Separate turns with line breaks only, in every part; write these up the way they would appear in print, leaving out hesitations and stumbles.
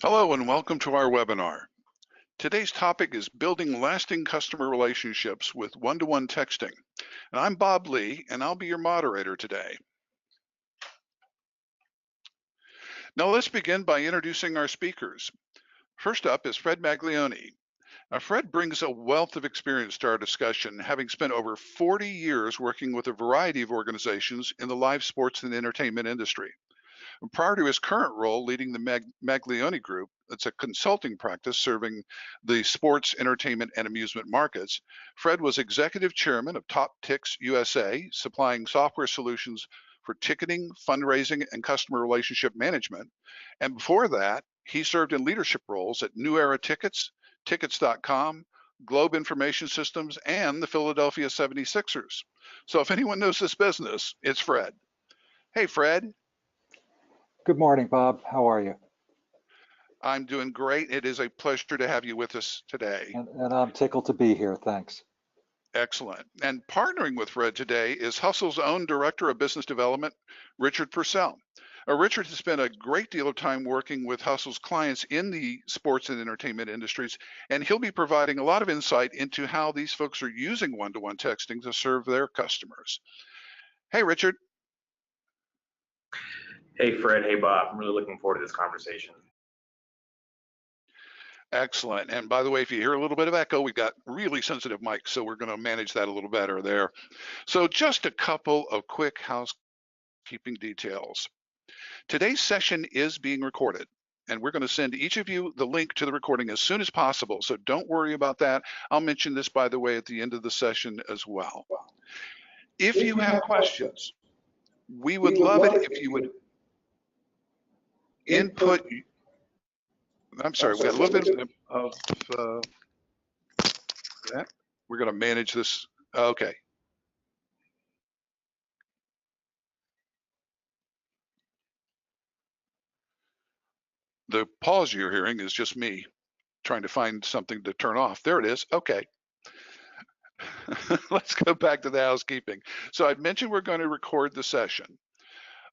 Hello and welcome to our webinar. Today's topic is building lasting customer relationships with one-to-one texting. And I'm Bob Lee, and I'll be your moderator today. Now let's begin by introducing our speakers. First up is Fred Maglione. Now, Fred brings a wealth of experience to our discussion, having spent over 40 years working with a variety of organizations in the live sports and entertainment industry. Prior to his current role leading the Maglione Group, it's a consulting practice serving the sports, entertainment, and amusement markets, Fred was executive chairman of Top Tix USA, supplying software solutions for ticketing, fundraising, and customer relationship management. And before that, he served in leadership roles at New Era Tickets, Tickets.com, Globe Information Systems, and the Philadelphia 76ers. So if anyone knows this business, it's Fred. Hey, Fred.
Good morning, Bob. How are you?
I'm doing great. It is a pleasure to have you with us today.
And I'm tickled to be here. Thanks.
Excellent. And partnering with Fred today is Hustle's own Director of Business Development, Richard Purcell. Richard has spent a great deal of time working with Hustle's clients in the sports and entertainment industries, and he'll be providing a lot of insight into how these folks are using one-to-one texting to serve their customers. Hey, Richard.
Hey, Fred. Hey, Bob. I'm really looking forward to this conversation.
Excellent. And by the way, if you hear a little bit of echo, we've got really sensitive mics, so we're going to manage that a little better there. So just a couple of quick housekeeping details. Today's session is being recorded, and we're going to send each of you the link to the recording as soon as possible. So don't worry about that. I'll mention this, by the way, at the end of the session as well. If you have questions, we would love it if you would input. I'm sorry, we got a little bit of that. We're going to manage this. Okay. The pause you're hearing is just me trying to find something to turn off. There it is. Okay. Let's go back to the housekeeping. So I mentioned we're going to record the session.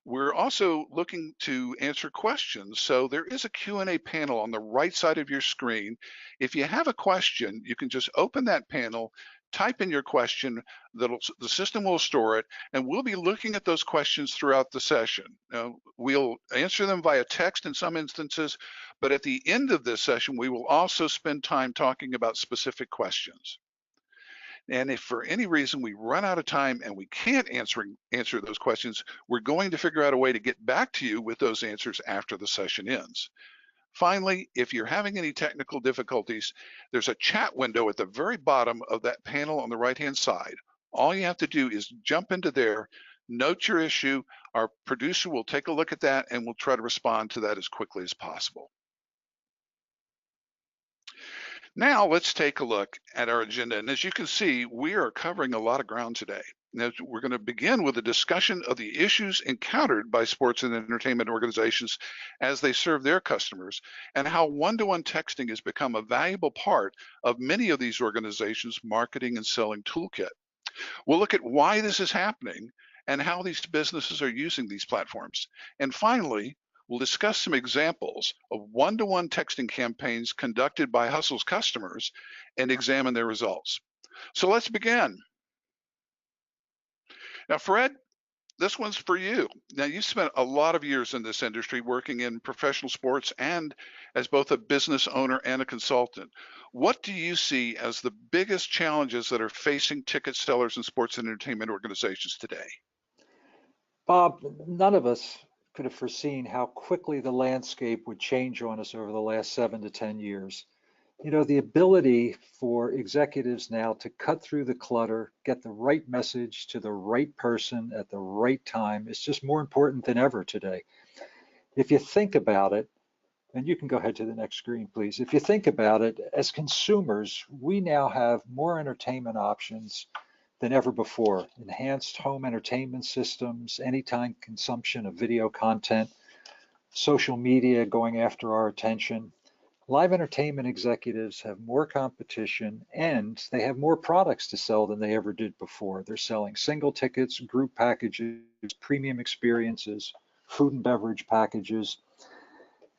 We're also looking to answer questions. So there is a Q&A panel on the right side of your screen. If you have a question, you can just open that panel, type in your question, the system will store it, and we'll be looking at those questions throughout the session. We'll answer them via text in some instances, but at the end of this session, we will also spend time talking about specific questions. And if for any reason we run out of time and we can't answer those questions, we're going to figure out a way to get back to you with those answers after the session ends. Finally, if you're having any technical difficulties, there's a chat window at the very bottom of that panel on the right-hand side. All you have to do is jump into there, note your issue. Our producer will take a look at that and we'll try to respond to that as quickly as possible. Now let's take a look at our agenda. And as you can see, we are covering a lot of ground today. Now, we're going to begin with a discussion of the issues encountered by sports and entertainment organizations as they serve their customers and how one-to-one texting has become a valuable part of many of these organizations' marketing and selling toolkit. We'll look at why this is happening and how these businesses are using these platforms. And finally, we'll discuss some examples of one-to-one texting campaigns conducted by Hustle's customers and examine their results. So let's begin. Now, Fred, this one's for you. Now, you spent a lot of years in this industry working in professional sports and as both a business owner and a consultant. What do you see as the biggest challenges that are facing ticket sellers and sports and entertainment organizations today?
Bob, none of us could have foreseen how quickly the landscape would change on us over the last 7 to 10 years. You know, the ability for executives now to cut through the clutter, get the right message to the right person at the right time is just more important than ever today. If you think about it, and you can go ahead to the next screen, please. If you think about it, as consumers, we now have more entertainment options than ever before. Enhanced home entertainment systems, anytime consumption of video content, social media going after our attention. Live entertainment executives have more competition and they have more products to sell than they ever did before. They're selling single tickets, group packages, premium experiences, food and beverage packages.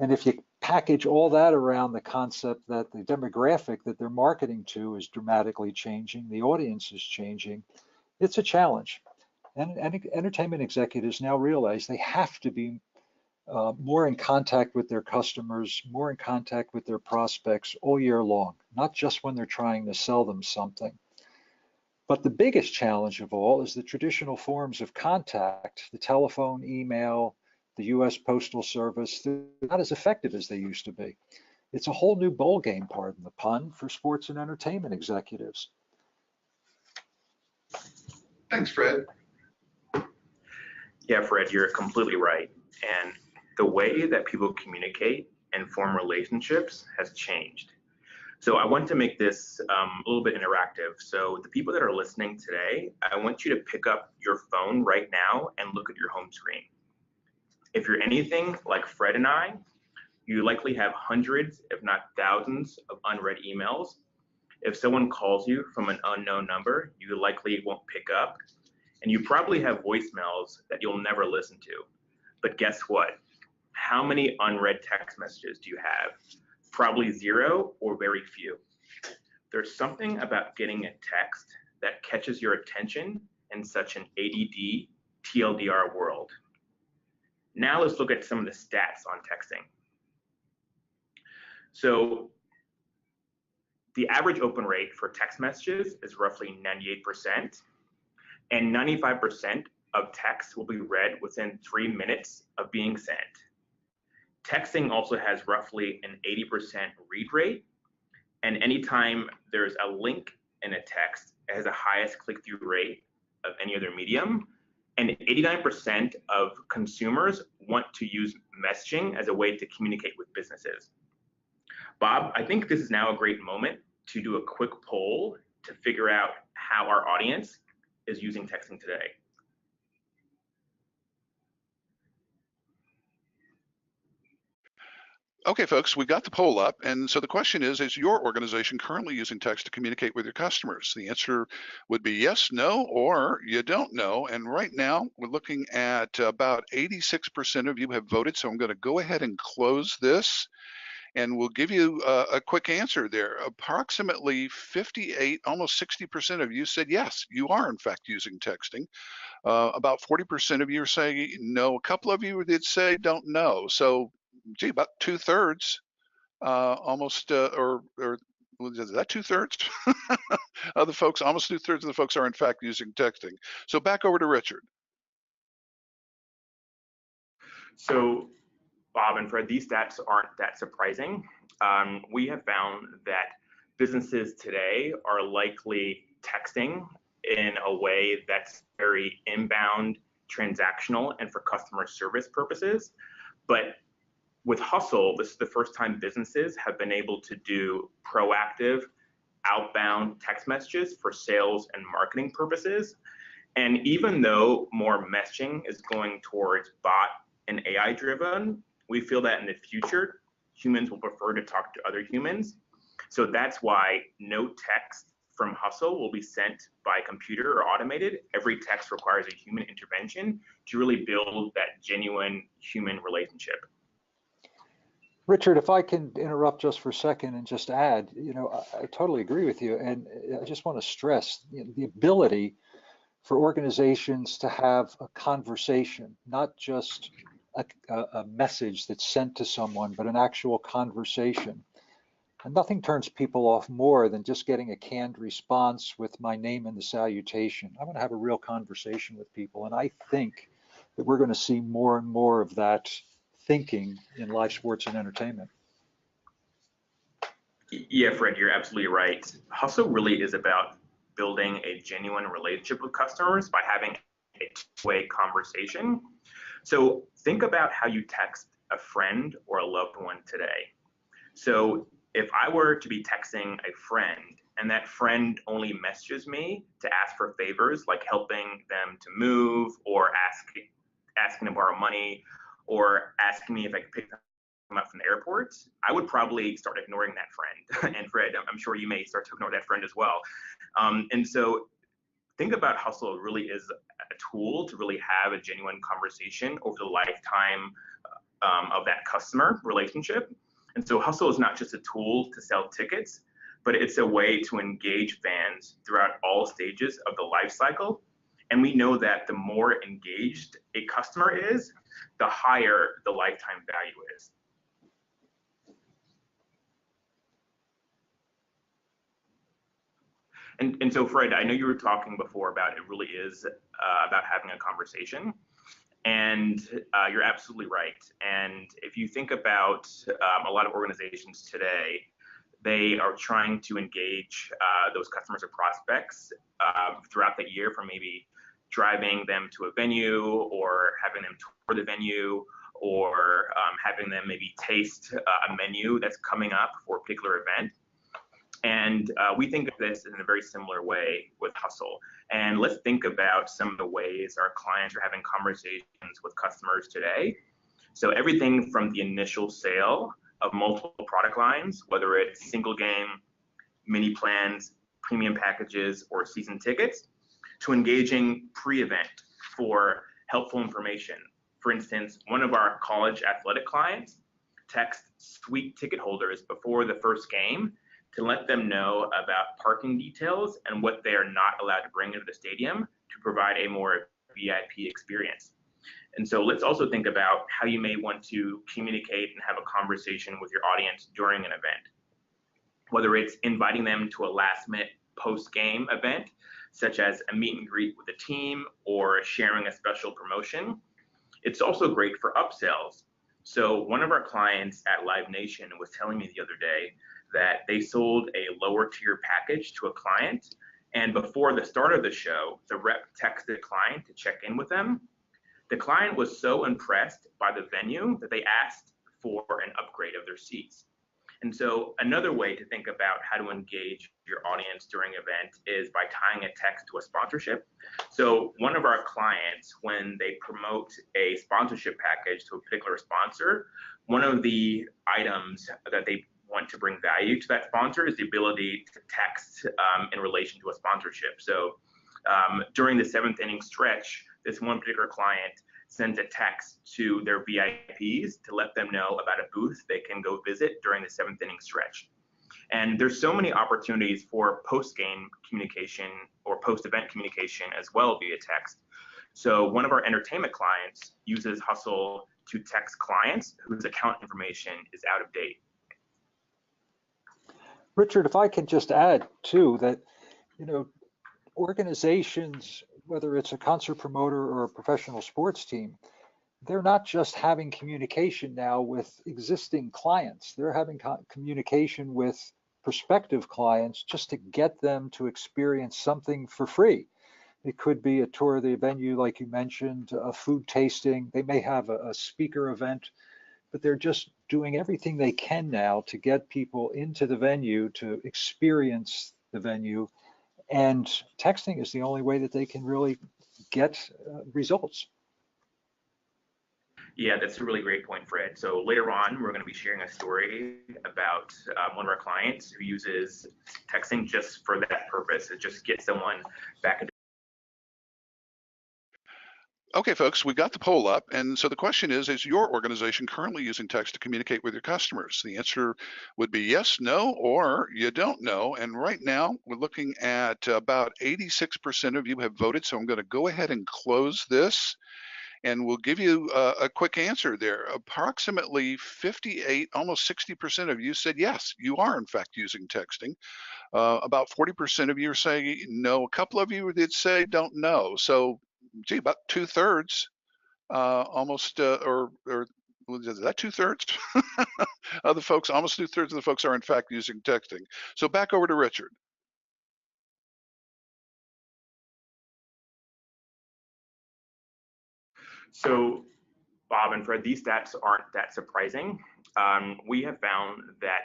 And if you package all that around the concept that the demographic that they're marketing to is dramatically changing, the audience is changing, it's a challenge. And entertainment executives now realize they have to be more in contact with their customers, more in contact with their prospects all year long, not just when they're trying to sell them something. But the biggest challenge of all is the traditional forms of contact, the telephone, email, the US Postal Service. They're not as effective as they used to be. It's a whole new ball game, pardon the pun, for sports and entertainment executives.
Thanks, Fred.
Yeah, Fred, you're completely right. And the way that people communicate and form relationships has changed. So I want to make this a little bit interactive. So the people that are listening today, I want you to pick up your phone right now and look at your home screen. If you're anything like Fred and I, you likely have hundreds, if not thousands, of unread emails. If someone calls you from an unknown number, you likely won't pick up. And you probably have voicemails that you'll never listen to. But guess what? How many unread text messages do you have? Probably zero or very few. There's something about getting a text that catches your attention in such an ADD, TLDR world. Now let's look at some of the stats on texting. So the average open rate for text messages is roughly 98%, and 95% of texts will be read within 3 minutes of being sent. Texting also has roughly an 80% read rate, and anytime there's a link in a text, it has the highest click-through rate of any other medium. And 89% of consumers want to use messaging as a way to communicate with businesses. Bob, I think this is now a great moment to do a quick poll to figure out how our audience is using texting today.
Okay, folks, we got the poll up. And so the question is your organization currently using text to communicate with your customers? The answer would be yes, no, or you don't know. And right now we're looking at about 86% of you have voted. So I'm going to go ahead and close this. And we'll give you a quick answer there. Approximately 58, almost 60% of you said yes, you are in fact using texting. About 40% of you are saying no. A couple of you did say don't know. So, gee, about 2/3, almost, or is that 2/3 of the folks? Almost 2/3 of the folks are in fact using texting. So back over to Richard.
So Bob and Fred, these stats aren't that surprising. We have found that businesses today are likely texting in a way that's very inbound, transactional, and for customer service purposes. But with Hustle, this is the first time businesses have been able to do proactive, outbound text messages for sales and marketing purposes. And even though more messaging is going towards bot and AI driven, we feel that in the future, humans will prefer to talk to other humans. So that's why no text from Hustle will be sent by computer or automated. Every text requires a human intervention to really build that genuine human relationship.
Richard, if I can interrupt just for a second and just add, I totally agree with you. And I just want to stress the ability for organizations to have a conversation, not just a message that's sent to someone, but an actual conversation. And nothing turns people off more than just getting a canned response with my name and the salutation. I want to have a real conversation with people. And I think that we're going to see more and more of that thinking in live sports and entertainment.
Yeah, Fred, you're absolutely right. Hustle really is about building a genuine relationship with customers by having a two-way conversation. So think about how you text a friend or a loved one today. So if I were to be texting a friend and that friend only messages me to ask for favors like helping them to move or asking to borrow money or asking me if I could pick them up from the airport, I would probably start ignoring that friend. And Fred, I'm sure you may start to ignore that friend as well. And so think about Hustle really is a tool to really have a genuine conversation over the lifetime of that customer relationship. And so Hustle is not just a tool to sell tickets, but it's a way to engage fans throughout all stages of the life cycle. And we know that the more engaged a customer is, the higher the lifetime value is. And so, Fred, I know you were talking before about it really is about having a conversation. And you're absolutely right. And if you think about a lot of organizations today, they are trying to engage those customers or prospects throughout the year, from maybe driving them to a venue or having them tour the venue, or having them maybe taste a menu that's coming up for a particular event. And we think of this in a very similar way with Hustle. And let's think about some of the ways our clients are having conversations with customers today. So everything from the initial sale of multiple product lines, whether it's single game, mini plans, premium packages, or season tickets, to engaging pre-event for helpful information. For instance, one of our college athletic clients texts suite ticket holders before the first game to let them know about parking details and what they are not allowed to bring into the stadium to provide a more VIP experience. And so let's also think about how you may want to communicate and have a conversation with your audience during an event, whether it's inviting them to a last-minute post-game event, such as a meet and greet with the team or sharing a special promotion. It's also great for upsells. So one of our clients at Live Nation was telling me the other day that they sold a lower tier package to a client, and before the start of the show, the rep texted the client to check in with them. The client was so impressed by the venue that they asked for an upgrade of their seats. And so another way to think about how to engage your audience during an event is by tying a text to a sponsorship. So one of our clients, when they promote a sponsorship package to a particular sponsor, one of the items that they want to bring value to that sponsor is the ability to text in relation to a sponsorship. So during the seventh inning stretch, this one particular client sends a text to their VIPs to let them know about a booth they can go visit during the seventh inning stretch. And there's so many opportunities for post-game communication or post-event communication as well via text. So one of our entertainment clients uses Hustle to text clients whose account information is out of date.
Richard, if I could just add too that, organizations, whether it's a concert promoter or a professional sports team, they're not just having communication now with existing clients. They're having communication with prospective clients just to get them to experience something for free. It could be a tour of the venue, like you mentioned, a food tasting. They may have a speaker event, but they're just doing everything they can now to get people into the venue to experience the venue. And texting is the only way that they can really get results.
Yeah, that's a really great point, Fred. So later on, we're going to be sharing a story about one of our clients who uses texting just for that purpose, to just get someone back into.
Okay, folks, we got the poll up. And so the question is your organization currently using text to communicate with your customers? The answer would be yes, no, or you don't know. And right now, we're looking at about 86% of you have voted. So I'm going to go ahead and close this. And we'll give you a quick answer there. Approximately 58, almost 60% of you said yes, you are in fact using texting. About 40% of you are saying no. A couple of you did say don't know. So, gee, about 2/3, almost, or is that 2/3 of the folks? Almost 2/3 of the folks are in fact using texting. So back over to Richard.
So, Bob and Fred, these stats aren't that surprising. We have found that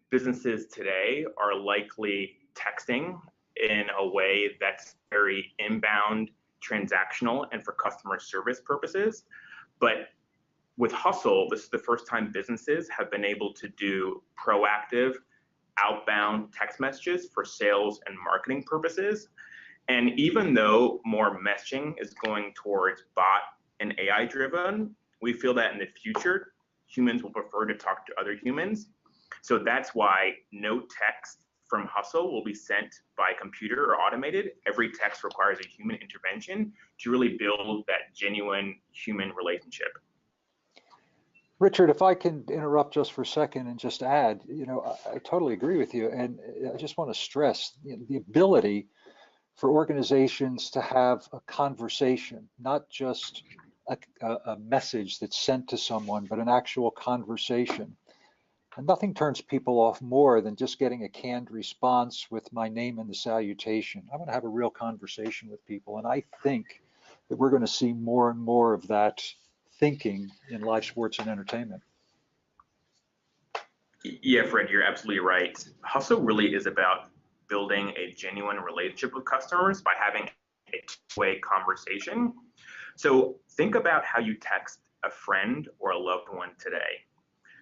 businesses today are likely texting in a way that's very inbound, transactional, and for customer service purposes. But with Hustle, this is the first time businesses have been able to do proactive, outbound text messages for sales and marketing purposes. And even though more messaging is going towards bot and AI driven, we feel that in the future, humans will prefer to talk to other humans. So that's why no text from Hustle will be sent by computer or automated. Every text requires a human intervention to really build that genuine human relationship.
Richard, if I can interrupt just for a second and just add, I totally agree with you. And I just want to stress the ability for organizations to have a conversation, not just a message that's sent to someone, but an actual conversation. And nothing turns people off more than just getting a canned response with my name and the salutation. I want to have a real conversation with people. And I think that we're going to see more and more of that thinking in live sports and entertainment.
Yeah, Fred, you're absolutely right. Hustle really is about building a genuine relationship with customers by having a two-way conversation. So think about how you text a friend or a loved one today.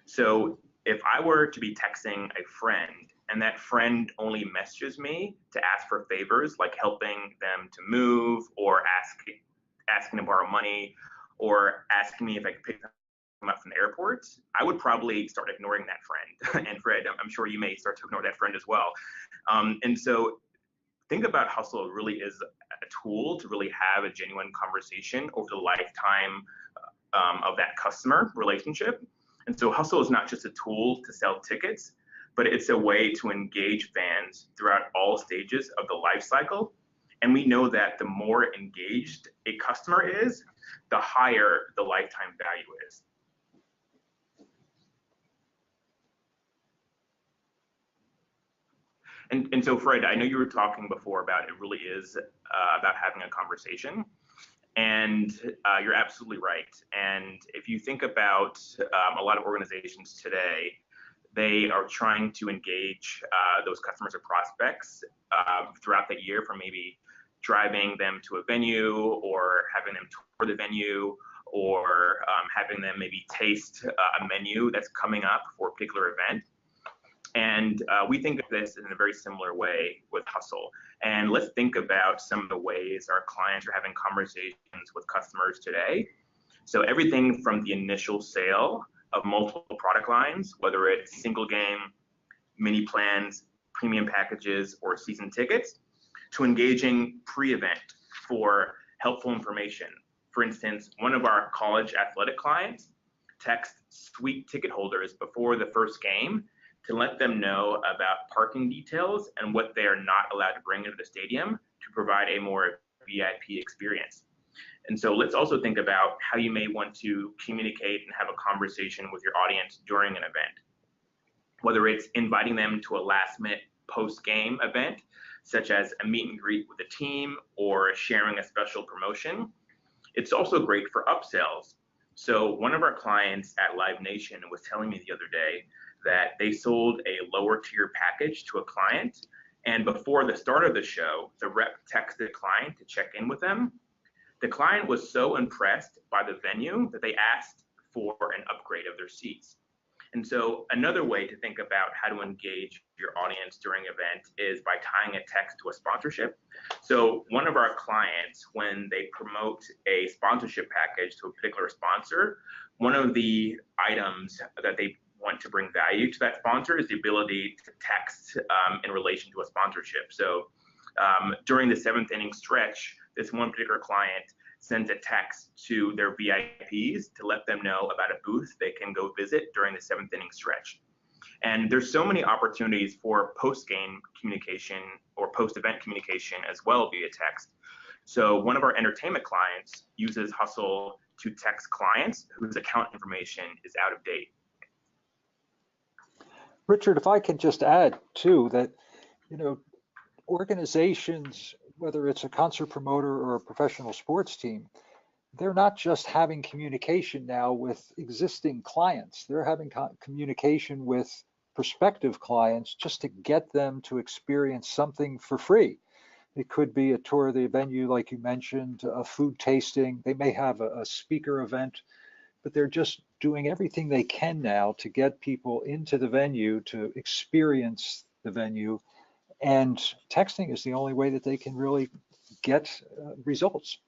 So if I were to be texting a friend and that friend only messages me to ask for favors like helping them to move or asking to borrow money or asking me if I could pick them up from the airport, I would probably start ignoring that friend. And Fred, I'm sure you may start to ignore that friend as well. And so think about Hustle really is a tool to really have a genuine conversation over the lifetime of that customer relationship. And so Hustle is not just a tool to sell tickets, but it's a way to engage fans throughout all stages of the life cycle. And we know that the more engaged a customer is, the higher the lifetime value is. And so, Fred, I know you were talking before about it really is about having a conversation. And you're absolutely right. And if you think about a lot of organizations today, they are trying to engage those customers or prospects throughout the year, from maybe driving them to a venue or having them tour the venue or having them maybe taste a menu that's coming up for a particular event. And we think of this in a very similar way with Hustle. And let's think about some of the ways our clients are having conversations with customers today. So everything from the initial sale of multiple product lines, whether it's single game, mini plans, premium packages, or season tickets, to engaging pre-event for helpful information. For instance, one of our college athletic clients texts suite ticket holders before the first game to let them know about parking details and what they are not allowed to bring into the stadium to provide a more VIP experience. And so let's also think about how you may want to communicate and have a conversation with your audience during an event, whether it's inviting them to a last-minute post-game event, such as a meet and greet with the team or sharing a special promotion. It's also great for upsells. So one of our clients at Live Nation was telling me the other day that they sold a lower tier package to a client, and before the start of the show, the rep texted the client to check in with them. The client was so impressed by the venue that they asked for an upgrade of their seats. And so another way to think about how to engage your audience during an event is by tying a text to a sponsorship. So one of our clients, when they promote a sponsorship package to a particular sponsor, one of the items that they want to bring value to that sponsor is the ability to text in relation to a sponsorship. So during the seventh inning stretch, this one particular client sends a text to their VIPs to let them know about a booth they can go visit during the seventh inning stretch. And there's so many opportunities for post-game communication or post-event communication as well via text. So one of our entertainment clients uses Hustle to text clients whose account information is out of date.
Richard, if I can just add too that, organizations, whether it's a concert promoter or a professional sports team, they're not just having communication now with existing clients. They're having communication with prospective clients just to get them to experience something for free. It could be a tour of the venue, like you mentioned, a food tasting. They may have a speaker event, but they're just doing everything they can now to get people into the venue to experience the venue. And texting is the only way that they can really get results.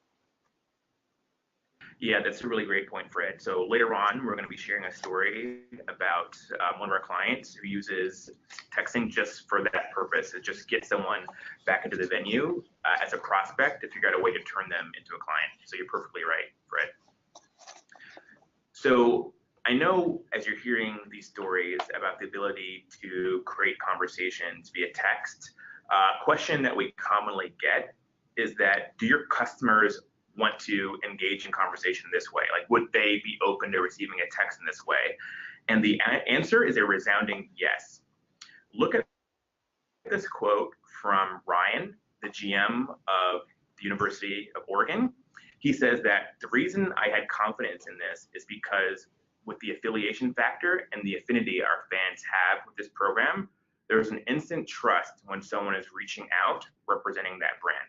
Yeah, that's a really great point, Fred. So later on, we're going to be sharing a story about one of our clients who uses texting just for that purpose, to just get someone back into the venue as a prospect to figure out a way to turn them into a client. So you're perfectly right, Fred. So I know as you're hearing these stories about the ability to create conversations via text, a question that we commonly get is that, do your customers want to engage in conversation this way? Like, would they be open to receiving a text in this way? And the answer is a resounding yes. Look at this quote from Ryan, the GM of the University of Oregon. He says that the reason I had confidence in this is because with the affiliation factor and the affinity our fans have with this program, there's an instant trust when someone is reaching out representing that brand.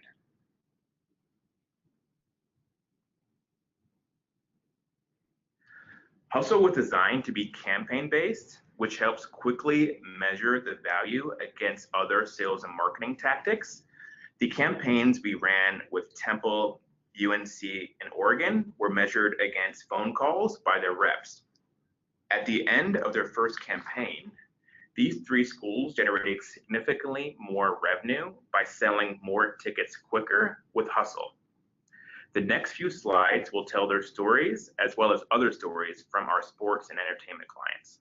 Hustle was designed to be campaign-based, which helps quickly measure the value against other sales and marketing tactics. The campaigns we ran with Temple, UNC, and Oregon were measured against phone calls by their reps. At the end of their first campaign, these three schools generated significantly more revenue by selling more tickets quicker with Hustle. The next few slides will tell their stories as well as other stories from our sports and entertainment clients.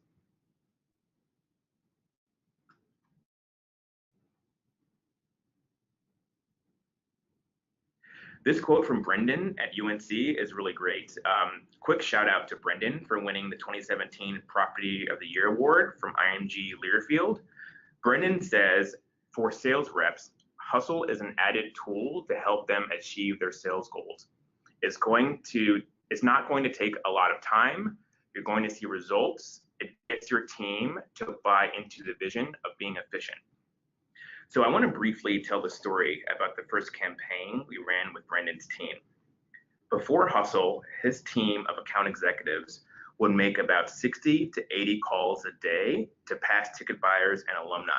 This quote from Brendan at UNC is really great. Quick shout out to Brendan for winning the 2017 Property of the Year Award from IMG Learfield. Brendan says, for sales reps, Hustle is an added tool to help them achieve their sales goals. It's not going to take a lot of time. You're going to see results. It gets your team to buy into the vision of being efficient. So I want to briefly tell the story about the first campaign we ran with Brendan's team. Before Hustle, his team of account executives would make about 60 to 80 calls a day to past ticket buyers and alumni.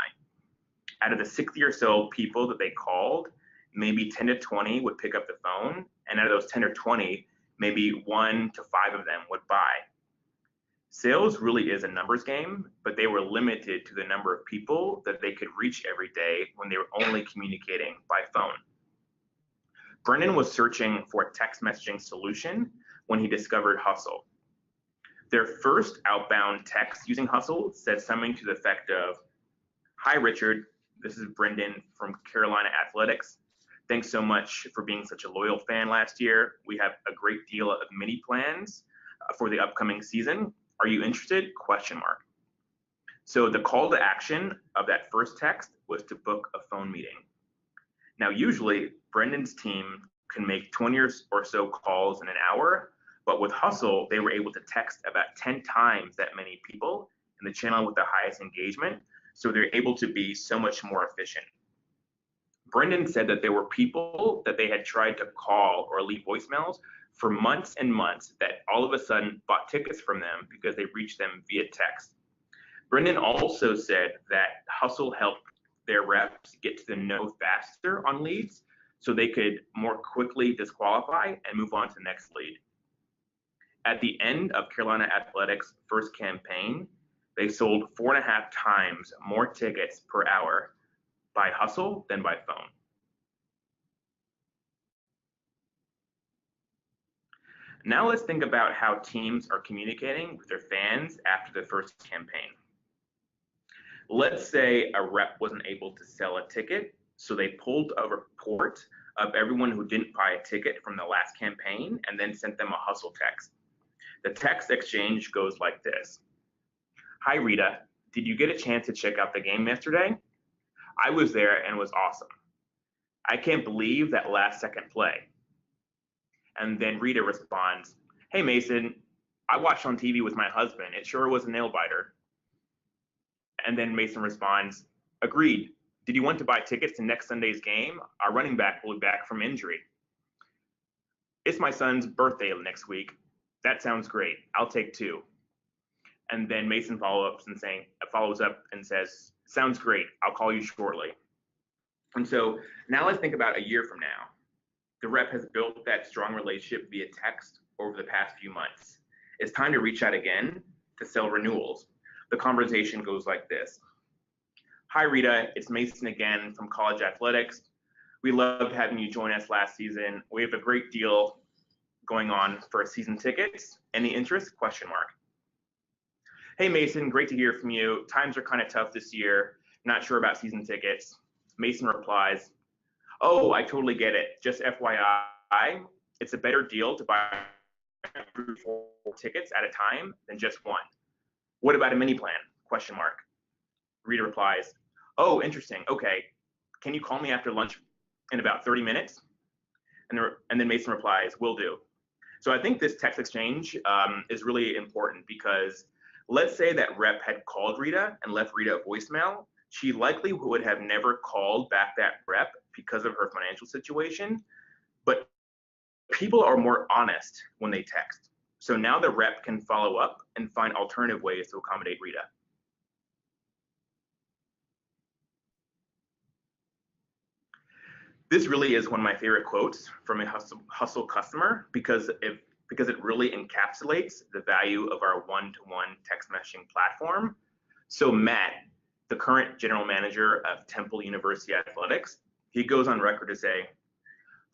Out of the 60 or so people that they called, maybe 10 to 20 would pick up the phone, and out of those 10 or 20, maybe 1 to 5 of them would buy. Sales really is a numbers game, but they were limited to the number of people that they could reach every day when they were only communicating by phone. Brendan was searching for a text messaging solution when he discovered Hustle. Their first outbound text using Hustle said something to the effect of, "Hi, Richard. This is Brendan from Carolina Athletics. Thanks so much for being such a loyal fan last year. We have a great deal of mini plans for the upcoming season. Are you interested? ? So the call to action of that first text was to book a phone meeting. Now, usually Brendan's team can make 20 or so calls in an hour, but with Hustle, they were able to text about 10 times that many people in the channel with the highest engagement, so they're able to be so much more efficient. Brendan said that there were people that they had tried to call or leave voicemails for months and months that all of a sudden bought tickets from them because they reached them via text. Brendan also said that Hustle helped their reps get to the no faster on leads so they could more quickly disqualify and move on to the next lead. At the end of Carolina Athletics' first campaign, they sold 4.5 times more tickets per hour by Hustle than by phone. Now let's think about how teams are communicating with their fans after the first campaign. Let's say a rep wasn't able to sell a ticket, so they pulled a report of everyone who didn't buy a ticket from the last campaign and then sent them a Hustle text. The text exchange goes like this. "Hi, Rita. Did you get a chance to check out the game yesterday? I was there and it was awesome. I can't believe that last second play." And then Rita responds, "Hey, Mason, I watched on TV with my husband. It sure was a nail biter." And then Mason responds, "Agreed. Did you want to buy tickets to next Sunday's game? Our running back will be back from injury." "It's my son's birthday next week. That sounds great. I'll take 2. And then Mason follows up and says, "Sounds great. I'll call you shortly." And so now let's think about a year from now. The rep has built that strong relationship via text over the past few months. It's time to reach out again to sell renewals. The conversation goes like this. Hi, Rita. It's Mason again from College Athletics. We loved having you join us last season. We have a great deal going on for season tickets. Any interest? Question mark. Hey, Mason, great to hear from you. Times are kind of tough this year. Not sure about season tickets. Mason replies, oh, I totally get it. Just FYI, it's a better deal to buy 4 tickets at a time than just one. What about a mini plan? Question mark. Rita replies, oh, interesting. Okay. Can you call me after lunch in about 30 minutes? And then Mason replies, will do. So I think this text exchange is really important because let's say that rep had called Rita and left Rita a voicemail. She likely would have never called back that rep because of her financial situation, but people are more honest when they text. So now the rep can follow up and find alternative ways to accommodate Rita. This really is one of my favorite quotes from a hustle customer because it really encapsulates the value of our one-to-one text messaging platform. So Matt, the current general manager of Temple University Athletics, he goes on record to say,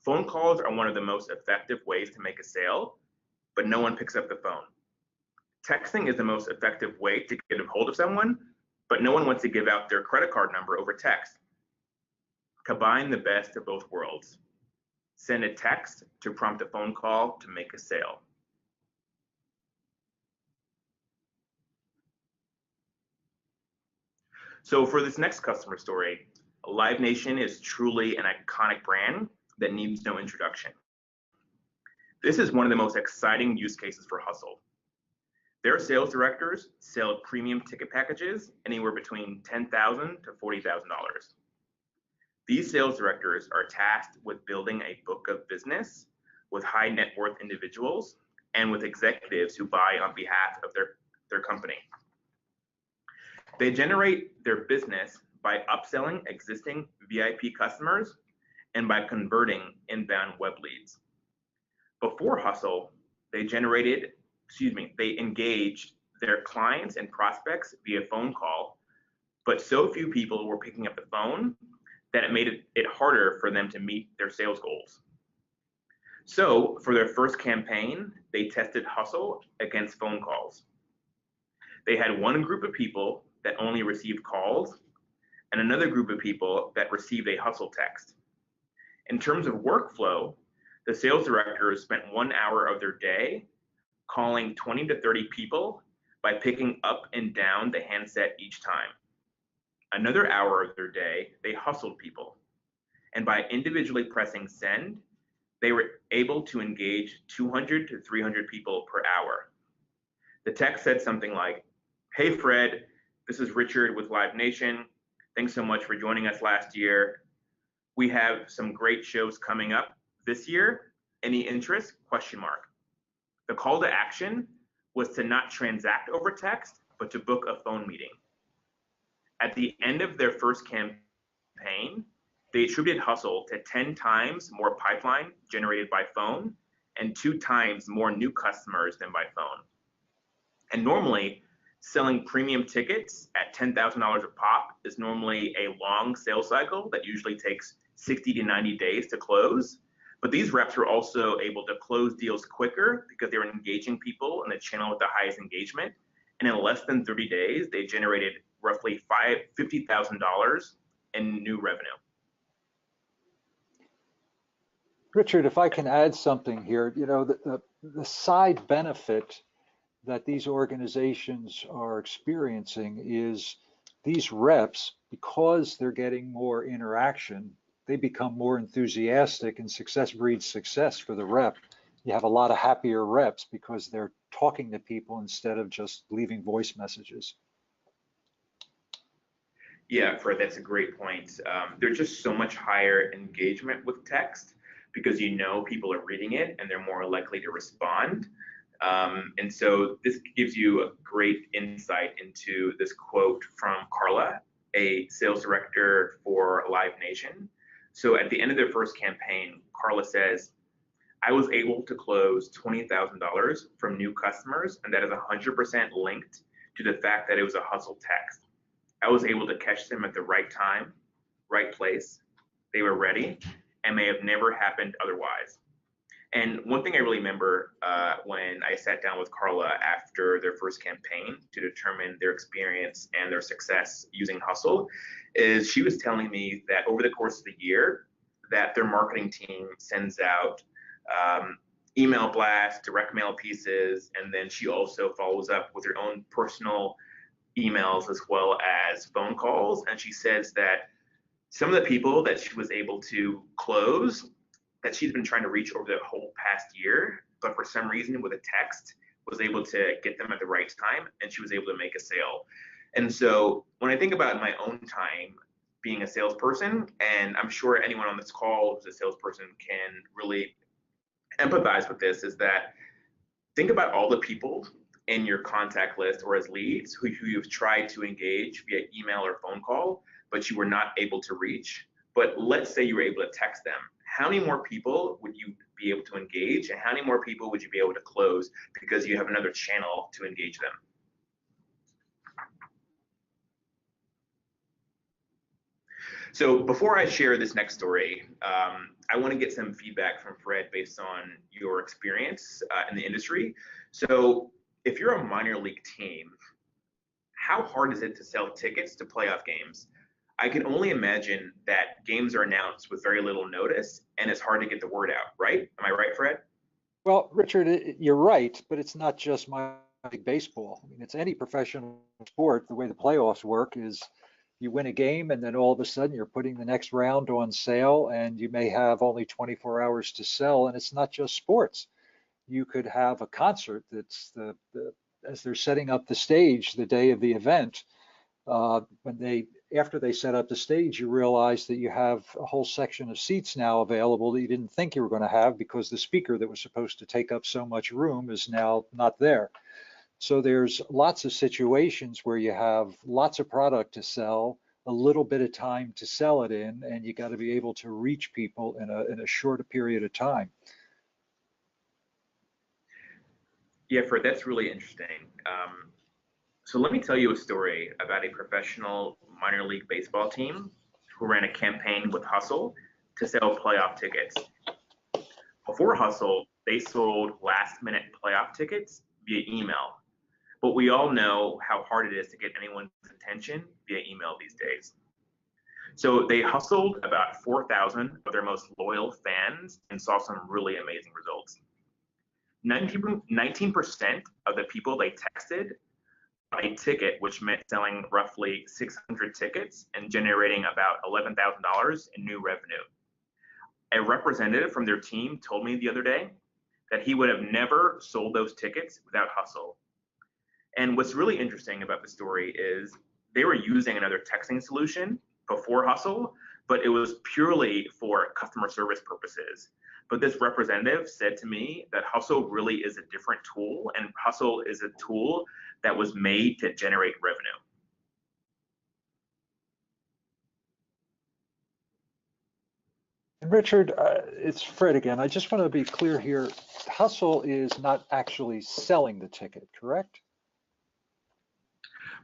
phone calls are one of the most effective ways to make a sale, but no one picks up the phone. Texting is the most effective way to get a hold of someone, but no one wants to give out their credit card number over text. Combine the best of both worlds. Send a text to prompt a phone call to make a sale. So for this next customer story, Live Nation is truly an iconic brand that needs no introduction. This is one of the most exciting use cases for Hustle. Their sales directors sell premium ticket packages anywhere between $10,000 to $40,000. These sales directors are tasked with building a book of business with high net worth individuals and with executives who buy on behalf of their company. They generate their business by upselling existing VIP customers and by converting inbound web leads. Before Hustle, they engaged their clients and prospects via phone call, but so few people were picking up the phone that it made it harder for them to meet their sales goals. So for their first campaign, they tested Hustle against phone calls. They had one group of people that only received calls and another group of people that received a Hustle text. In terms of workflow, the sales directors spent 1 hour of their day calling 20 to 30 people by picking up and down the handset each time. Another hour of their day, they hustled people. And by individually pressing send, they were able to engage 200 to 300 people per hour. The text said something like, hey Fred, this is Richard with Live Nation. Thanks so much for joining us last year. We have some great shows coming up this year. Any interest? Question mark. The call to action was to not transact over text, but to book a phone meeting. At the end of their first campaign, they attributed Hustle to 10 times more pipeline generated by phone and 2 times more new customers than by phone. And normally, selling premium tickets at $10,000 a pop is normally a long sales cycle that usually takes 60 to 90 days to close. But these reps were also able to close deals quicker because they were engaging people in the channel with the highest engagement. And in less than 30 days, they generated roughly $50,000 in new revenue.
Richard, if I can add something here, you know, the side benefit that these organizations are experiencing is these reps, because they're getting more interaction, they become more enthusiastic, and success breeds success for the rep. You have a lot of happier reps because they're talking to people instead of just leaving voice messages.
Yeah, Fred, that's a great point. There's just so much higher engagement with text because you know people are reading it and they're more likely to respond. And so this gives you a great insight into this quote from Carla, a sales director for Live Nation. So at the end of their first campaign, Carla says, I was able to close $20,000 from new customers, and that is 100% linked to the fact that it was a hustle text. I was able to catch them at the right time, right place. They were ready, and may have never happened otherwise. And one thing I really remember when I sat down with Carla after their first campaign to determine their experience and their success using Hustle is she was telling me that over the course of the year that their marketing team sends out email blasts, direct mail pieces, and then she also follows up with her own personal emails as well as phone calls. And she says that some of the people that she was able to close that she's been trying to reach over the whole past year, but for some reason with a text was able to get them at the right time, and she was able to make a sale. And so when I think about my own time being a salesperson, and I'm sure anyone on this call who's a salesperson can really empathize with this, is that think about all the people in your contact list or as leads who you've tried to engage via email or phone call, but you were not able to reach. But let's say you were able to text them. How many more people would you be able to engage, and how many more people would you be able to close because you have another channel to engage them? So before I share this next story, I want to get some feedback from Fred based on your experience in the industry. So if you're a minor league team, how hard is it to sell tickets to playoff games? I can only imagine that games are announced with very little notice, and it's hard to get the word out, right? Am I right, Fred?
Well, Richard, you're right, but it's not just minor league baseball. I mean, it's any professional sport. The way the playoffs work is you win a game, and then all of a sudden you're putting the next round on sale, and you may have only 24 hours to sell. And it's not just sports. You could have a concert that's as they're setting up the stage the day of the event. After they set up the stage, you realize that you have a whole section of seats now available that you didn't think you were going to have because the speaker that was supposed to take up so much room is now not there. So there's lots of situations where you have lots of product to sell, a little bit of time to sell it in, and you got to be able to reach people in a shorter period of time.
Yeah, Fred, that's really interesting. So let me tell you a story about a professional minor league baseball team who ran a campaign with Hustle to sell playoff tickets. Before Hustle, they sold last-minute playoff tickets via email. But we all know how hard it is to get anyone's attention via email these days. So they hustled about 4,000 of their most loyal fans and saw some really amazing results. 19% of the people they texted got a ticket, which meant selling roughly 600 tickets and generating about $11,000 in new revenue. A representative from their team told me the other day that he would have never sold those tickets without Hustle. And what's really interesting about the story is they were using another texting solution before Hustle, but it was purely for customer service purposes. But this representative said to me that Hustle really is a different tool, and Hustle is a tool that was made to generate revenue.
And Richard, it's Fred again. I just want to be clear here. Hustle is not actually selling the ticket, correct?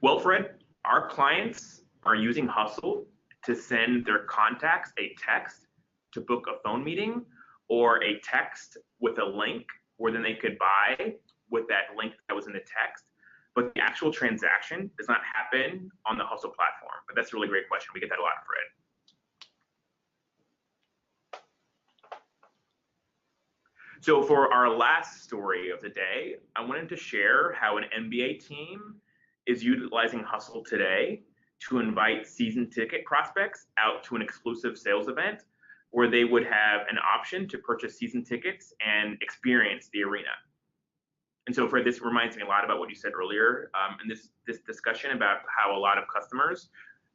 Well, Fred, our clients are using Hustle to send their contacts a text to book a phone meeting or a text with a link where then they could buy with that link that was in the text. But the actual transaction does not happen on the Hustle platform. But that's a really great question. We get that a lot, Fred. So for our last story of the day, I wanted to share how an NBA team is utilizing Hustle today to invite season ticket prospects out to an exclusive sales event where they would have an option to purchase season tickets and experience the arena. And so, Fred, this reminds me a lot about what you said earlier in this discussion about how a lot of customers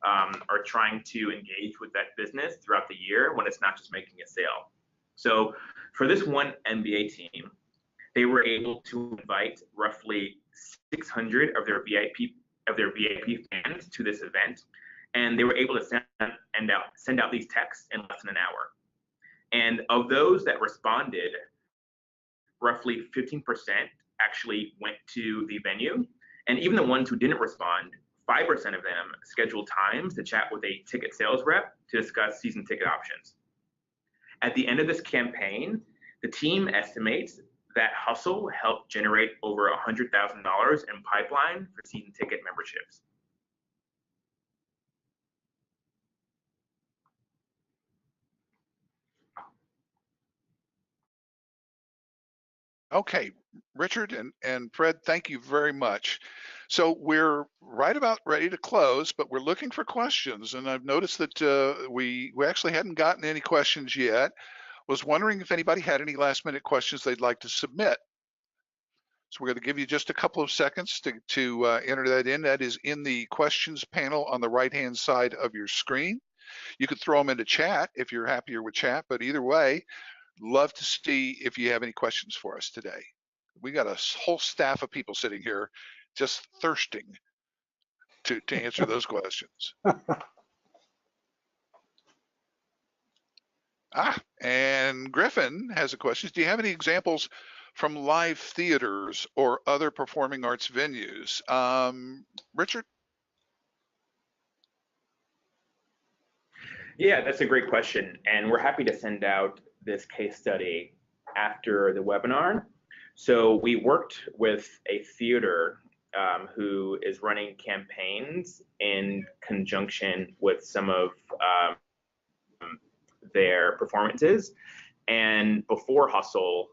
are trying to engage with that business throughout the year when it's not just making a sale. So for this one NBA team, they were able to invite roughly 600 of their VIP fans to this event, and they were able to send out these texts in less than an hour. And of those that responded, roughly 15% actually went to the venue. And even the ones who didn't respond, 5% of them scheduled times to chat with a ticket sales rep to discuss season ticket options. At the end of this campaign, the team estimates that Hustle helped generate over $100,000 in pipeline for season ticket memberships.
Okay, Richard and Fred, thank you very much. So we're right about ready to close, but we're looking for questions. And I've noticed that we actually hadn't gotten any questions yet. Was wondering if anybody had any last minute questions they'd like to submit. So we're going to give you just a couple of seconds to enter that in. That is in the questions panel on the right-hand side of your screen. You could throw them into chat if you're happier with chat, but either way, love to see if you have any questions for us today. We got a whole staff of people sitting here just thirsting to answer those questions. And Griffin has a question. Do you have any examples from live theaters or other performing arts venues? Richard?
Yeah, that's a great question. And we're happy to send out this case study after the webinar. So we worked with a theater who is running campaigns in conjunction with some of their performances. And before Hustle,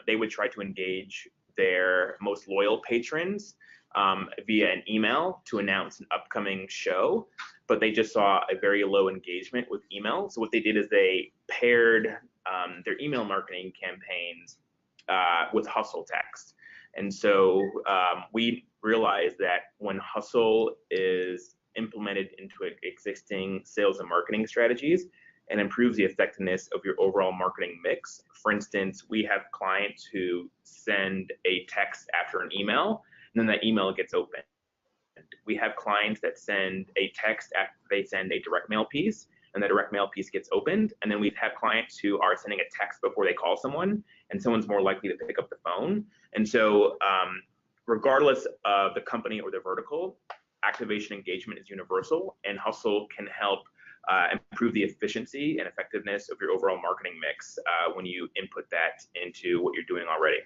they would try to engage their most loyal patrons via an email to announce an upcoming show, but they just saw a very low engagement with email. So what they did is they paired their email marketing campaigns with Hustle text. And so we realized that when Hustle is implemented into existing sales and marketing strategies, and improves the effectiveness of your overall marketing mix. For instance, we have clients who send a text after an email, and then that email gets opened. We have clients that send a text after they send a direct mail piece, and the direct mail piece gets opened. And then we have clients who are sending a text before they call someone, and someone's more likely to pick up the phone. And so regardless of the company or the vertical, activation engagement is universal, and Hustle can help improve the efficiency and effectiveness of your overall marketing mix when you input that into what you're doing already.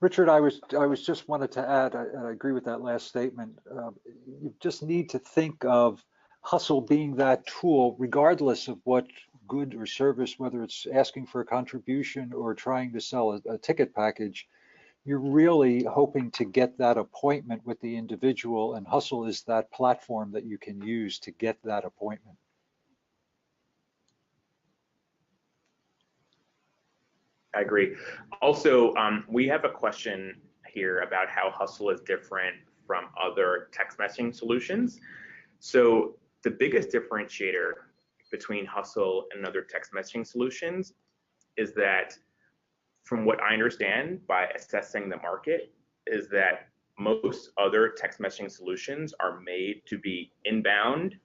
Richard, I was just wanted to add, I agree with that last statement. You just need to think of Hustle being that tool, regardless of what good or service, whether it's asking for a contribution or trying to sell a ticket package. You're really hoping to get that appointment with the individual, and Hustle is that platform that you can use to get that appointment.
I agree. Also, we have a question here about how Hustle is different from other text messaging solutions. So the biggest differentiator between Hustle and other text messaging solutions is that, from what I understand by assessing the market, is that most other text messaging solutions are made to be inbound,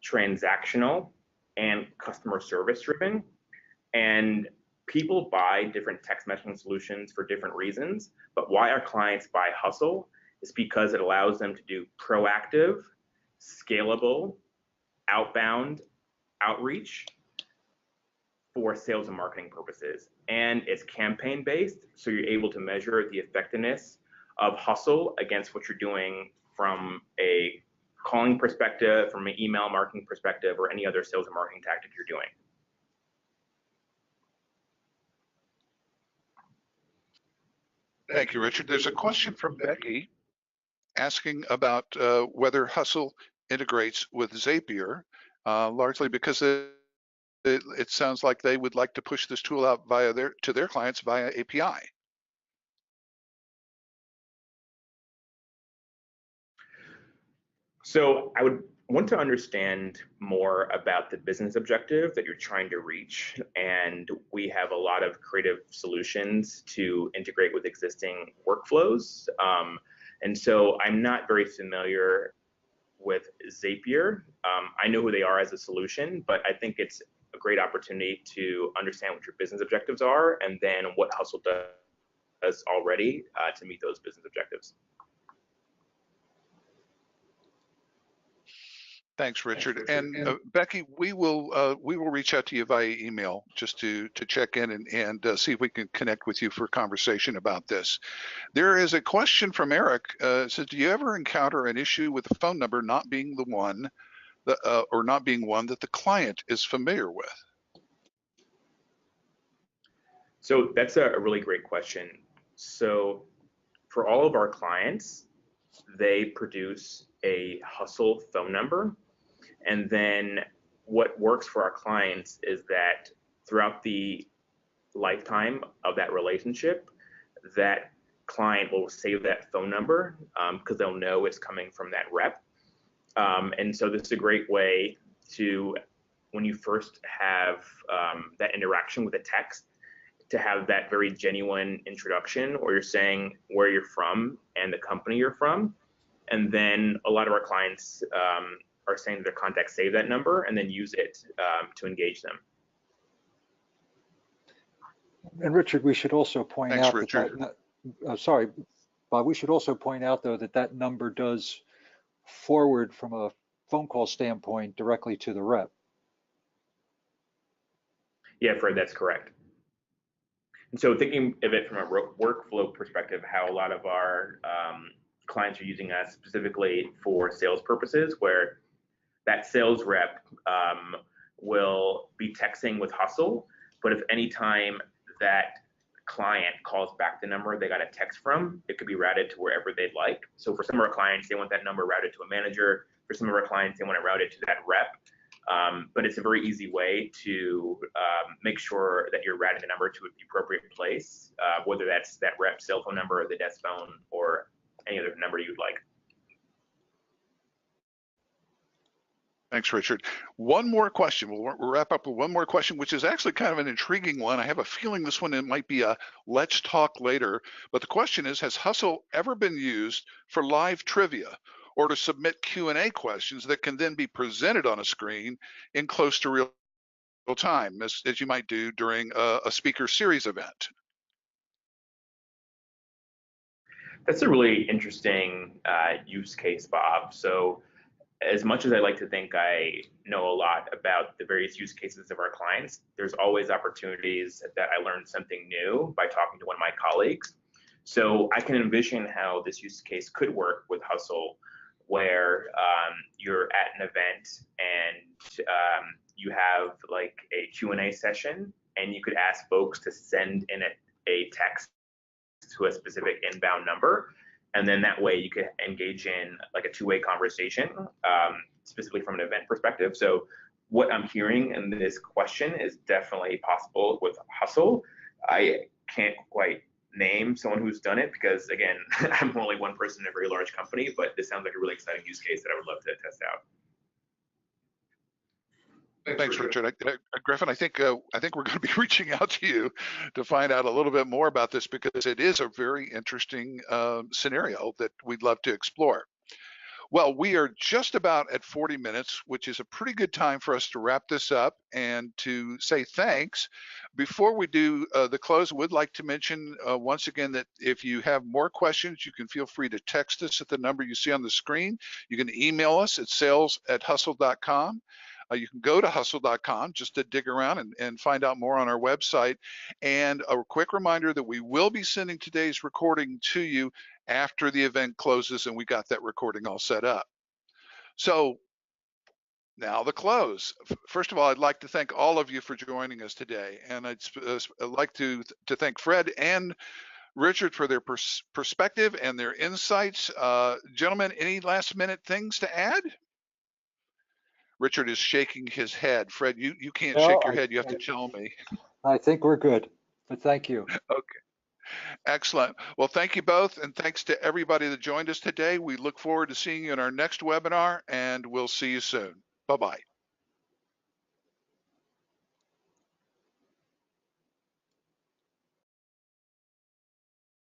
transactional, and customer service driven. And people buy different text messaging solutions for different reasons, but why our clients buy Hustle is because it allows them to do proactive, scalable, outbound outreach for sales and marketing purposes. And it's campaign based, so you're able to measure the effectiveness of Hustle against what you're doing from a calling perspective, from an email marketing perspective, or any other sales and marketing tactic you're doing.
Thank you, Richard. There's a question from Becky asking about whether Hustle integrates with Zapier, largely because it sounds like they would like to push this tool out to their clients via API.
So I would want to understand more about the business objective that you're trying to reach. And we have a lot of creative solutions to integrate with existing workflows. And so I'm not very familiar with Zapier. I know who they are as a solution, but I think it's a great opportunity to understand what your business objectives are and then what Hustle does does already to meet those business objectives.
Thanks, Richard. And Becky, we will reach out to you via email just to check in and see if we can connect with you for conversation about this. There is a question from Eric. It says, do you ever encounter an issue with the phone number not being the one that, or not being one that the client is familiar with?
So that's a really great question. So for all of our clients, they produce a Hustle phone number. And then what works for our clients is that throughout the lifetime of that relationship, that client will save that phone number because they'll know it's coming from that rep. And so this is a great way to, when you first have that interaction with a text, to have that very genuine introduction where you're saying where you're from and the company you're from. And then a lot of our clients are saying to their contacts, save that number and then use it to engage them.
And Richard, we should also point
Thanks,
out
Richard.
that, sorry, Bob, we should also point out though that number does forward from a phone call standpoint directly to the rep.
Yeah, Fred, that's correct. And so thinking of it from a workflow perspective, how a lot of our clients are using us specifically for sales purposes, where that sales rep will be texting with Hustle, but if any time that client calls back the number they got a text from, it could be routed to wherever they'd like. So for some of our clients, they want that number routed to a manager. For some of our clients, they want it routed to that rep. But it's a very easy way to make sure that you're routing the number to the appropriate place, whether that's that rep cell phone number or the desk phone or any other number you'd like.
Thanks, Richard. One more question. We'll wrap up with one more question, which is actually kind of an intriguing one. I have a feeling this one it might be a let's talk later. But the question is, has Hustle ever been used for live trivia or to submit Q&A questions that can then be presented on a screen in close to real time, as you might do during a speaker series event?
That's a really interesting use case, Bob. So as much as I like to think I know a lot about the various use cases of our clients, there's always opportunities that I learn something new by talking to one of my colleagues. So I can envision how this use case could work with Hustle, where you're at an event and you have like a Q&A session, and you could ask folks to send in a text to a specific inbound number. And then that way you could engage in like a two-way conversation, specifically from an event perspective. So what I'm hearing in this question is definitely possible with Hustle. I can't quite name someone who's done it because, again, I'm only one person in a very large company, but this sounds like a really exciting use case that I would love to test out.
Thanks, Richard. Griffin, I think we're going to be reaching out to you to find out a little bit more about this because it is a very interesting scenario that we'd love to explore. Well, we are just about at 40 minutes, which is a pretty good time for us to wrap this up and to say thanks. Before we do the close, we'd like to mention once again that if you have more questions, you can feel free to text us at the number you see on the screen. You can email us at sales@hustle.com. You can go to hustle.com just to dig around and find out more on our website. And a quick reminder that we will be sending today's recording to you after the event closes and we got that recording all set up. So now the close. First of all, I'd like to thank all of you for joining us today. And I'd like to thank Fred and Richard for their perspective and their insights. Gentlemen, any last minute things to add? Richard is shaking his head. Fred, you can't shake your head. You have to tell me.
I think we're good, but thank you.
Okay. Excellent. Well, thank you both. And thanks to everybody that joined us today. We look forward to seeing you in our next webinar, and we'll see you soon. Bye-bye.